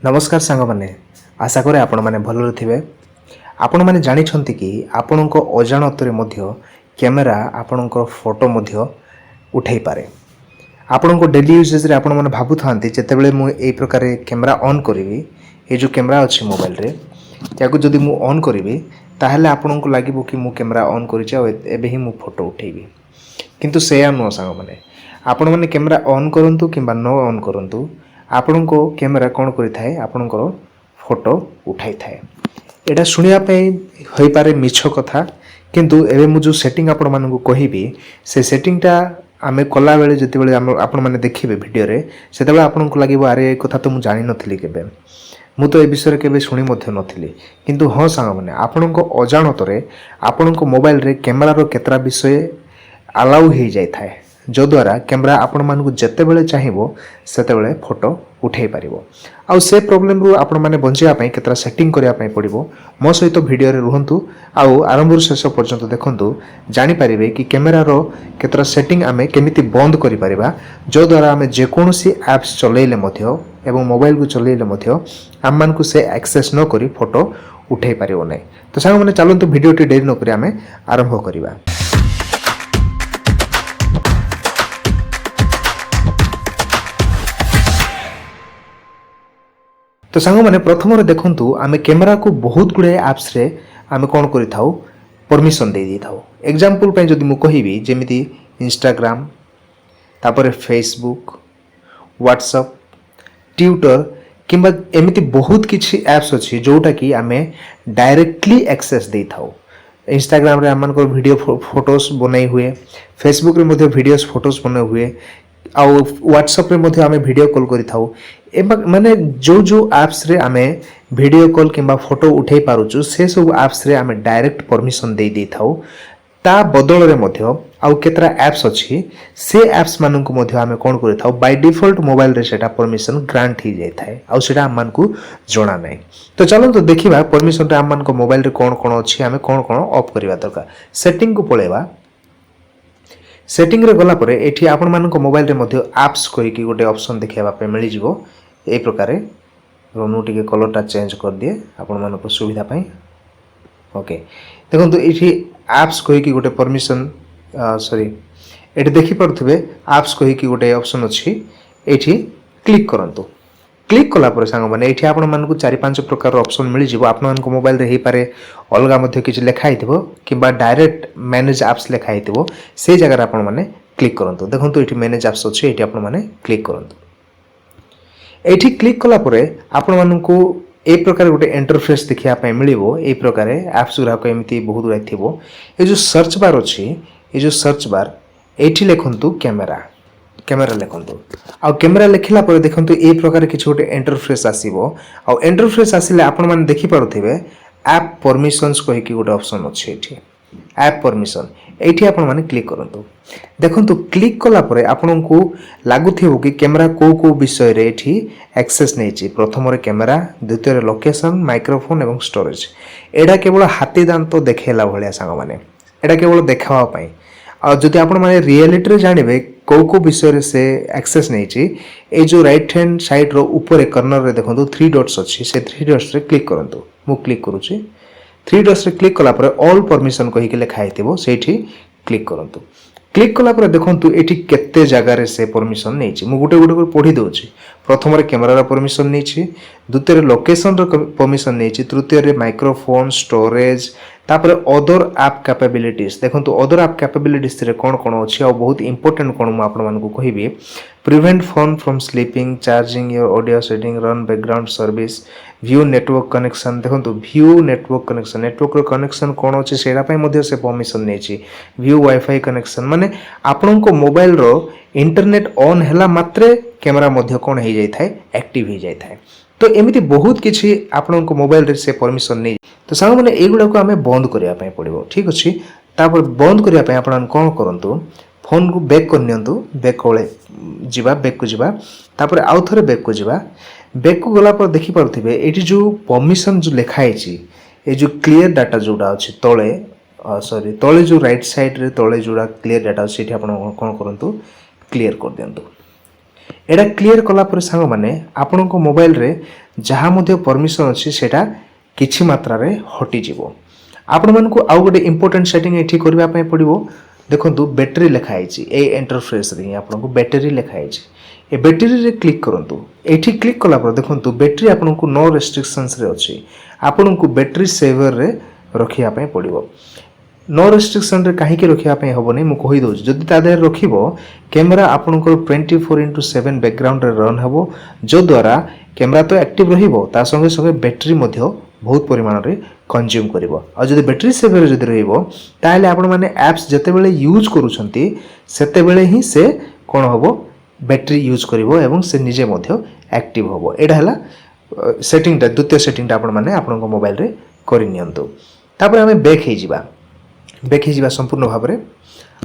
नमस्कार सांग मैंने आशा करे आपण मैंने भल थे आपण मैंने जानी कि आपण अजाणत कैमेरा आपण फोटो उठे पारे आपण डेली यूजेज रे आपण मैंने भावु था जिते मुझे प्रकार कैमेरा ऑन करी ये जो कैमेरा अच्छी मोबाइल रे या जदि मु ऑन करी ताहले आपण को लगे कि मु कैमेरा ऑन करें ही मु फोटो उठेबी किंतु से नुह सांग मैंने आपण मैंने कैमेरा ऑन करूँ कि न ऑन करूँ आपण को कैमेरा कौन करें आपणकर फोटो उठाई थाए यहाँ शुणापी हो पारे मिछ कथा किंतु एवं मुझे सेटिंग आपण मानक कहबी से सेटिंगटा आम कला बेले जिते आपण मैंने देखिए वीडियो रे से आपन को लगे अरे ये कथा तो मुझे जानी नी के मु तो ए विषय के शुणी नी किंतु हाँ सांग मैंने आपण अजाणत आपण मोबाइल रे कैमेरार केतरा विषय अलाउ हो जाए थाए जद्वारा कैमेरा आपण मानक जिते बड़े चाहिए सेते बड़े फोटो उठे पार आउ से प्रोब्लेम रू आपण मैंने बचाई केतरा सेटिंग करने पड़ो मो सहित वीडियो रे रुहतु आउ आरंभ शेष पर्यंत देखु जानीपारे कि कैमेरार केतरा सेटिंग आम केमिति बंद कर जद्वारा आम जेकोसी एप्स चलैले एवं मोबाइल को चलैले आम मान को से एक्सेस न करी फोटो उठे पार ना तो सांग मैंने चलते भिडियोटी डेरी नक आम आरंभ करवा। तो सांग मैंने प्रथम देखु आम कैमेरा को बहुत गुड़े एप्स रे आम कौन कर परमिशन दे दी था एग्जांपल जदि मु कहबी जेमिति इंस्टाग्राम तापर फेसबुक व्हाट्सएप ट्विटर किंबा एमिति बहुत किछि एप्स अच्छी जोटा कि आम डायरेक्टली एक्सेस दे था इंस्टाग्राम रे आम वीडियो फोटोस बनाई हुए फेसबुक रे मध्ये वीडियोस फोटोस बनाई हुए आउ व्हाट्सएप रे मध्ये आमे वीडियो कॉल करि थाउ माने जो जो एप्स रे आमे वीडियो कॉल किंबा फोटो उठे पारुचु से सब एप्स रे आमे डायरेक्ट परमिशन दे दी थाउ ता बदल रे मध्ये आउ केतरा एप्स अछि से एप्स मानन को मध्ये आमे कोन करि थाउ बाय डिफॉल्ट मोबाइल रे सेटा परमिशन ग्रांट ही जाय थाए आउ सेटा हम मान को जणा नै तो चलो तो देखिबा परमिशन रे हम मान को मोबाइल रे कोन कोन अछि आमे कोन कोन ऑफ करबा दरकार सेटिंग को पळेबा सेटिंग रे गला परे एठी आपण मानक मोबाइल रे मध्ये एप्स कहि कि गोटे ऑप्शन देखिबा पे मिलि जिवो ए प्रकार रोनु टिके कलरटा चेंज कर दिए आपण मानक सुविधा पाई ओके देखंतु एठी एप्स कहि कि गोटे परमिशन सॉरी एठी देखि पड़थबे एप्स कहि कि गोटे ऑप्शन अछि एठी क्लिक करंतु क्लिक कला पर सांग माने एठी आपण मानक 4-5 प्रकार ऑप्शन मिलि जिवो आपण मानक मोबाइल रे हे पारे अलगा मध्ये किछ लेखा हितबो किबा डायरेक्ट मैनेज एप्स लेखा हितबो से जगह रे आपण माने क्लिक करंतु देखंतु एठी मैनेज एप्स अछि एठी आपण माने क्लिक करंतु एठी क्लिक कला परे आपण मानकु ए प्रकार गोटे इंटरफेस देखिया पय मिलिबो ए प्रकार एप्स गुरा को एमिति बहुत गुरा थिबो ए जो सर्च बार अछि ए जो सर्च बार एठी लेखंतु कैमेरा कैमेरा लिखंतु आ कैमेरा लिखला पर देखंतु ए प्रकार किछ गोटे इंटरफेस आसीबो आ इंटरफेस आसिले आपण माने देखि पारुथिबे ऐप परमिशंस कहि कि गोटे ऑप्शन अछि एठी ऐप परमिशन एठी आपण माने क्लिक करंतु देखंतु क्लिक कला परे आपण को लागुथिबो कि कैमेरा को विषय रे एठी एक्सेस नेछि प्रथम रे कैमेरा द्वितीय रे लोकेशन माइक्रोफोन एवं स्टोरेज एडा केवल हाथी दांत देखेला भलिया सांग माने एडा केवल देखावा पई आ जदि आपण माने रियलिटी रे जानिबे को विषय रे से एक्सेस नेछि ए जो राइट हैंड साइड रो ऊपर कॉर्नर रे देखंतु 3 डॉट्स अछि से 3 डॉट्स रे क्लिक करंतु मु क्लिक करूची 3 डॉट्स रे क्लिक कला पर ऑल परमिशन कहि के लिखा हितबो सेठी क्लिक करंतु क्लिक कला पर देखंतु एठी केते जगह रे से परमिशन नेछि मु गुटे गुटे पढी दोछि प्रथम रे कैमरा रो परमिशन नेछि द्वितीय रे लोकेशन रो परमिशन नेछि तृतीय रे माइक्रोफोन स्टोरेज तापर अदर ऐप कैपेबिलिटीज देखंतु अदर ऐप कैपेबिलिटीज रे कोन कोन अछि आ बहुत इंपोर्टेंट कोन मु आपण मानकु कहिबी prevent phone from sleeping charging your audio setting run background service view network connection देखंतु व्यू नेटवर्क रो कनेक्शन कोन अछि सेरा पय मध्ये से परमिशन नेछि व्यू वाईफाई कनेक्शन माने आपण को मोबाइल रो इंटरनेट ऑन हैला मात्रे कैमरा मध्ये कोन हे जाय थाए एक्टिव हे जाय थाए तो एमिति बहुत किछि आपण को मोबाइल रे से परमिशन नै तो सांग माने एगुडा को हमें बंद करिया पय पड़िबो ठीक अछि तापर बंद करिया पय आपण कोन करंतु फोन को बैक कर नियंतु बैक कोले जिबा बैक को जिबा तापर आउ थरे बैक को जिबा बैक को गला पर देखि पारथिबे एठी जो परमिशन जो लेखा आइछि ए जो क्लियर डाटा जोडा अछि तळे सॉरी तळे जो राइट साइड रे तळे जोडा क्लियर डाटा अछि एठी आपण कोन करंतु क्लियर कर दियंतु एटा क्लियर कला पर सांग माने आपन को मोबाइल रे जहाँ मध्य परमिशन अच्छी सेटा किछि मात्रा रे हटि जीवो। आपण मन को आउ गोटे इंपोर्टेंट सेटिंग एठी करबा पय पड़िबो। देखंतु बैटरी लिखा है ए इंटरफेस रे आपन को बैटरी लिखा है ए बैटरी रे क्लिक करंतु। एठी क्लिक कला पर देखंतु बैटरी आपन को नो रेस्ट्रिक्शंस रे अछि। आपन को बैटरी सेवर रे रखिया पय पड़िबो। नो रेस्ट्रिक्शन रे काहे के रखिया पय होबो नै मु कहि दउ जदि ता देर रखिबो कैमरा आपन को 24/7 बैकग्राउंड रे रन हेबो जो द्वारा कैमरा तो एक्टिव रहिबो ता संगे संगे बैटरी मध्य बहुत परिमाण रे कंज्यूम करिवो। आ जदि बैटरी सेवर जदि रहिबो ताले आपण माने एप्स जते बेले यूज करूछंती सेते बेले ही से कोन होबो बैटरी यूज करिवो एवं से निजे मध्य एक्टिव होबो। एडा हला सेटिंग ता द्वितीय सेटिंग ता आपण माने आपण को मोबाइल रे करि नियंतु। तापर हमें बैक हे जिबा बैक ही संपूर्ण भाव में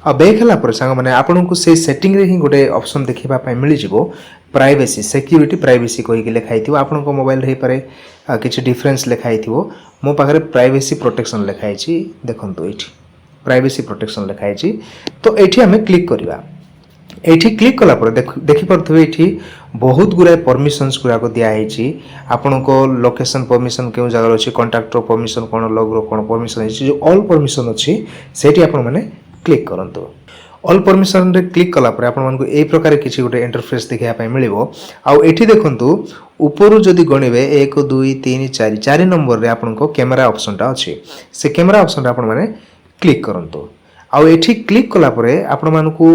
आ बैक है पर सांग मैंने आपन को से सेटिंग रे ही गोटे ऑप्शन देखा मिल जाव प्राइवेसी सिक्योरिटी प्राइवेसी कहीकि लिखाई आपन को मोबाइल रे पारे किसी डिफरेंस लिखाई मो पाखे प्राइवेसी प्रोटेक्शन लिखाई देखो ये प्राइवेसी प्रोटेक्शन लिखाई तो ये आम क्लिक करवा। एठी क्लिक कला पर देखि परथबे एठी बहुत गुराय परमिशंस गुरा को दिया हेची। आपन को लोकेशन परमिशन केउ जगह अछि कांटेक्टर परमिशन कोन लॉग रो कोन परमिशन अछि जो ऑल परमिशन अछि सेठी आपन माने क्लिक करंतु। ऑल परमिशन रे क्लिक कला पर आपन मन को ए प्रकार किछि गोटे इंटरफेस देखिया पय मिलिबो। आ एठी देखंतु ऊपर जदि गणिबे 1 2 3 4 4 नंबर रे आपन को कैमरा ऑप्शन ता अछि से कैमरा ऑप्शन रे आपन माने क्लिक करंतु। आ एठी क्लिक कला पर आपन मन को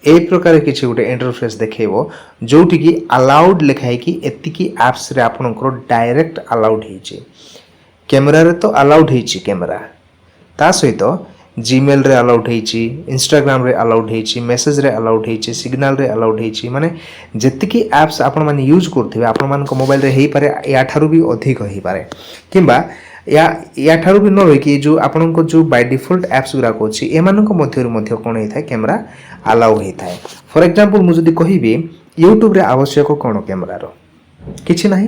ए प्रकार किसी गोटे इंटरफेस देखो जोटी की अलाउड लिखाई कि एतिकी एप्स रे आपनकर डायरेक्ट अलाउड होइछि। कैमरा रे तो अलाउड होइछि कैमरा ता सहित जीमेल रे अलाउड होइछि इंस्टाग्राम रे अलाउड होइछि मेसेज रे अलाउड होइछि सिग्नल रे अलाउड होइछि माने जेतिकी एप्स आपन माने यूज करथिबे आपन मान को मोबाइल रे हेई पारे या ठारू भी अधिक होई पारे किबा या ठारू भी न होई कि जो आपन को जो बाय डिफॉल्ट एप्स गुरा को अछि एमान को मध्य कोन हेई थाए कैमरा अलाउ हेई थाए। फॉर एग्जांपल मु जदी कहिबी यूट्यूब रे आवश्यक कोन कैमरा रो किछि नाही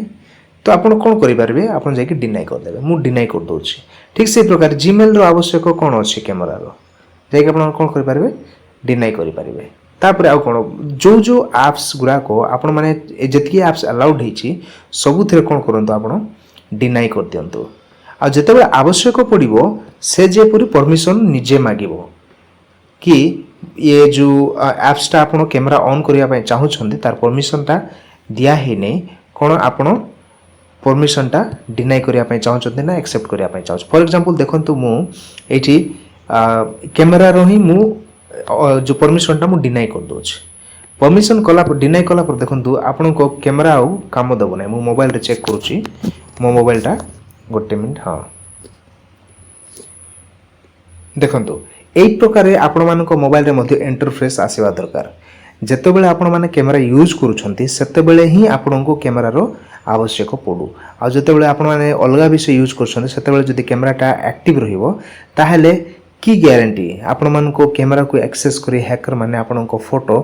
तो आपन कोन करि परबे आपन जाय कि डिनाई कर देबे मु डिनाई कर दोछि। ठीक से प्रकार जीमेल रो आवश्यक कोन अछि कैमरा रो जाय कि आपन कोन करि परबे डिनाई करि परबे। तापर आ कोन जो एप्स गुरा को आपन माने जेतकी एप्स अलाउड हेछि सबुथिरे कोन करंतु आपन डिनाई कर दियंतु। आ जेतेबे आवश्यक पड़िबो से जे पूरी परमिशन निजे मागिबो कि ये जो एप्स टा आपन कैमरा ऑन करिया पय चाहू छथि तार परमिशन टा दिया हे नै कोन आपन परमिशन टा डिनाई करिया पय चाहू छथि ना एक्सेप्ट करिया पय चाहू। फॉर एग्जांपल देखंतु मु एठी कैमरा रो ही मु जो परमिशन टा मु डिनाई कर दोछ। परमिशन कला पर डिनाई कला पर देखंतु आपन को कैमरा आउ काम दबो नै। मु मोबाइल रे चेक करूची मो मोबाइल टा गोटे मिनिट हाँ देखंतु एई प्रकार आपण मानक मोबाइल रे मध्य इंटरफेस आसीबा दरकार। जेते बेले आपण माने कैमरा यूज करूछंती सेते बेले ही आपण को कैमरा रो आवश्यक पडू। आ जेते बेले आपण माने अलगा विषय यूज करूछंती सेते बेले जदी कैमराटा एक्टिव रहिबो ताहेले की गारंटी आपण मान को कैमरा को एक्सेस करी हैकर माने आपण को फोटो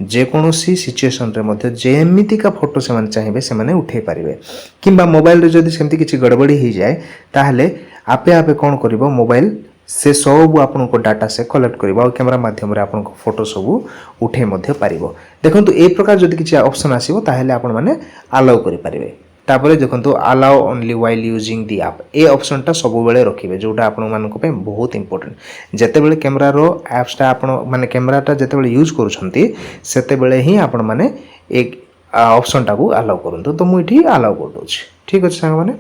जे कोनोसी सिचुएशन रे मध्य जेमिति का फोटो से माने चाहिबे से माने उठे पारिबे किबा मोबाइल रे जदी सेमति किछि गड़बड़ी हो जाए ताहेले आपे आपे कोन करिवो मोबाइल से सब आपन को डाटा से कलेक्ट करिवो और कैमरा माध्यम रे आपन को फोटो सब उठे मध्य पारिबो। देखंतु ए प्रकार जदी किछि ऑप्शन आसीबो ताहेले आपण माने अलाउ करि पारिबे। तापरे देखंतु allow only while using the app A option टा सब बेले रखिबे जोटा आपण मानको पे बहुत इंपोर्टेंट। जेते बेले कैमरा रो एप्स टा आपण माने कैमरा टा जेते बेले यूज करूछंती सेते बेले ही आपण माने एक ऑप्शन टा को अलाउ करंतु। तो मु इठी अलाउ कर दोछि। ठीक अछि संग माने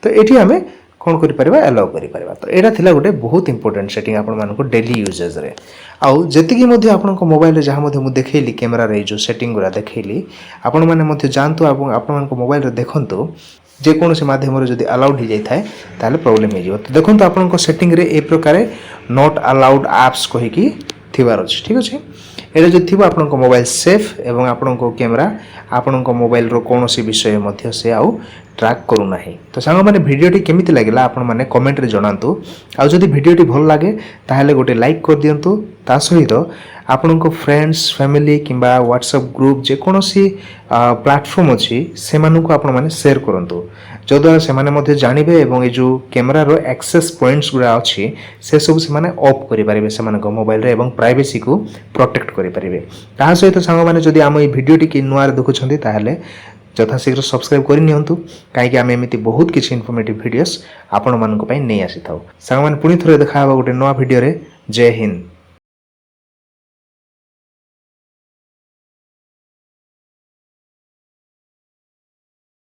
तो एठी हमें कोन करि परबा अलाउ करि परबा। तो एटा थिला गोटे बहुत इंपोर्टेंट सेटिंग आपण मानको डेली यूजेस रे। आउ जेतिकी मध्ये आपण को मोबाइल रे जहा मध्ये मु देखैली कैमरा रे जो सेटिंग गुरा देखैली आपण माने मध्ये जानतु आपण आपण मानको मोबाइल रे देखंतु जे कोनोसी माध्यम रे जदी अलाउड हो जाय थाए ताले प्रॉब्लम हे जिवो। तो देखंतु आपण को सेटिंग रे ए प्रकार नॉट अलाउड एप्स कहि की थिबार अछि। ठीक अछि एटा जे थिबो आपण को मोबाइल सेफ एवं आपण को कैमरा आपण को मोबाइल रो कोनोसी विषय मध्ये से आउ ट्रैक करू नाही। तो सांग माने वीडियोटी केमिति लागिला आपण माने कमेंट रे जणांतु। आ जदी वीडियोटी भल लागे ताहेले गोटे लाइक कर दियंतु ता सहित ଆପଣଙ୍କ ଫ୍ରେଣ୍ଡସ୍ ଫ୍ୟାମିଲି କିମ୍ବା ହ୍ୱାଟ୍ସଆପ୍ ଗ୍ରୁପ୍ ଯେକୌଣସି ପ୍ଲାଟଫର୍ମ ଅଛି ସେମାନଙ୍କୁ ଆପଣମାନେ ସେୟାର କରନ୍ତୁ, ଯଦ୍ୱାରା ସେମାନେ ମଧ୍ୟ ଜାଣିବେ ଏବଂ ଏ ଯେଉଁ କ୍ୟାମେରାର ଆକ୍ସେସ୍ ପଏଣ୍ଟସ୍ ଗୁଡ଼ା ଅଛି ସେସବୁ ସେମାନେ ଅଫ୍ କରିପାରିବେ ସେମାନଙ୍କ ମୋବାଇଲରେ ଏବଂ ପ୍ରାଇଭେସିକୁ ପ୍ରୋଟେକ୍ଟ କରିପାରିବେ। ତାହା ସହିତ ସାଙ୍ଗମାନେ ଯଦି ଆମ এই ଭିଡ଼ିଓଟିକି ନୂଆରେ ଦେଖୁଛନ୍ତି ତାହେଲେ ଯଥାଶୀଘ୍ର ସବସ୍କ୍ରାଇବ୍ କରିନିଅନ୍ତୁ, କାହିଁକି ଆମେ ଏମିତି ବହୁତ କିଛି ଇନଫର୍ମେଟିଭ୍ ଭିଡ଼ିଓସ୍ ଆପଣମାନଙ୍କ ପାଇଁ ନେଇ ଆସିଥାଉ। ସାଙ୍ଗମାନେ ପୁଣି ଥରେ ଦେଖା ହେବା ଗୋଟେ ନୂଆ ଭିଡ଼ିଓରେ। ଜୟ ହିନ୍ଦ।